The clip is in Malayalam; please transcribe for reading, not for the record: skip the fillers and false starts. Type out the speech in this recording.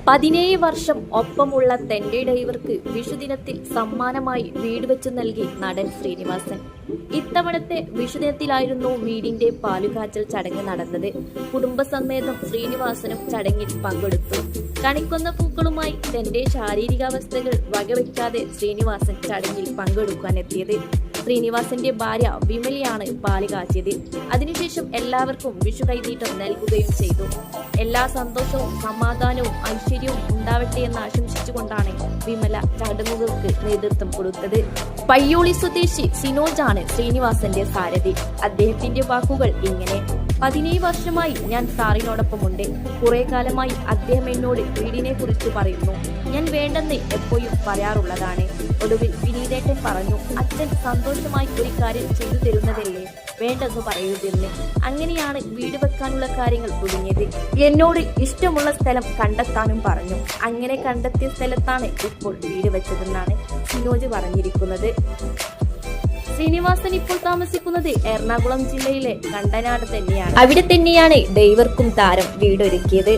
17 വർഷം ഒപ്പമുള്ള തന്റെ ഡ്രൈവർക്ക് വിഷുദിനത്തിൽ സമ്മാനമായി വീട് വെച്ചു നൽകി നടൻ ശ്രീനിവാസൻ. ഇത്തവണത്തെ വിഷുദിനത്തിലായിരുന്നു വീടിന്റെ പാലുകാച്ചൽ ചടങ്ങ് നടന്നത്. കുടുംബസമേതം ശ്രീനിവാസനും ചടങ്ങിൽ പങ്കെടുത്തു. കണിക്കൊന്ന പൂക്കളുമായി തന്റെ ശാരീരികാവസ്ഥകൾ വകവയ്ക്കാതെ ശ്രീനിവാസൻ ചടങ്ങിൽ പങ്കെടുക്കാനെത്തിയത്. ശ്രീനിവാസന്റെ ഭാര്യ വിമലയാണ് പാല് കാച്ചിയത്. അതിനുശേഷം എല്ലാവർക്കും വിഷു കൈനീട്ടം നൽകുകയും ചെയ്തു. എല്ലാ സന്തോഷവും സമാധാനവും ഐശ്വര്യവും ഉണ്ടാവട്ടെ എന്ന് ആശംസിച്ചുകൊണ്ടാണ് വിമല ചടങ്ങുകൾക്ക് നേതൃത്വം കൊടുത്തത്. പയ്യോളി സ്വദേശി സിനോജാണ് ശ്രീനിവാസന്റെ സാരഥി. അദ്ദേഹത്തിന്റെ വാക്കുകൾ ഇങ്ങനെ: 17 വർഷമായി ഞാൻ സാറിനോടൊപ്പമുണ്ട്. കുറെ കാലമായി അദ്ദേഹം എന്നോട് വീടിനെ കുറിച്ച് പറയുന്നു. ഞാൻ വേണ്ടെന്ന് എപ്പോഴും പറയാറുള്ളതാണ്. ഒടുവിൽ വിനീതേട്ടൻ പറഞ്ഞു, അച്ഛൻ സന്തോഷമായി ഒരു കാര്യം ചെയ്തു തരുന്നതല്ലേ, വേണ്ടെന്ന് പറയരുതെന്ന്. അങ്ങനെയാണ് വീട് വെക്കാനുള്ള കാര്യങ്ങൾ തുടങ്ങിയത്. എന്നോട് ഇഷ്ടമുള്ള സ്ഥലം കണ്ടെത്താനും പറഞ്ഞു. അങ്ങനെ കണ്ടെത്തിയ സ്ഥലത്താണ് ഇപ്പോൾ വീട് വെച്ചതെന്നാണ് സിനോജ് പറഞ്ഞിരിക്കുന്നത്. ശ്രീനിവാസൻ ഇപ്പോൾ താമസിക്കുന്നത് എറണാകുളം ജില്ലയിലെ കണ്ടനാട് തന്നെയാണ്. അവിടെ തന്നെയാണ് ഡ്രൈവർക്കും താരം വീടൊരുക്കിയത്.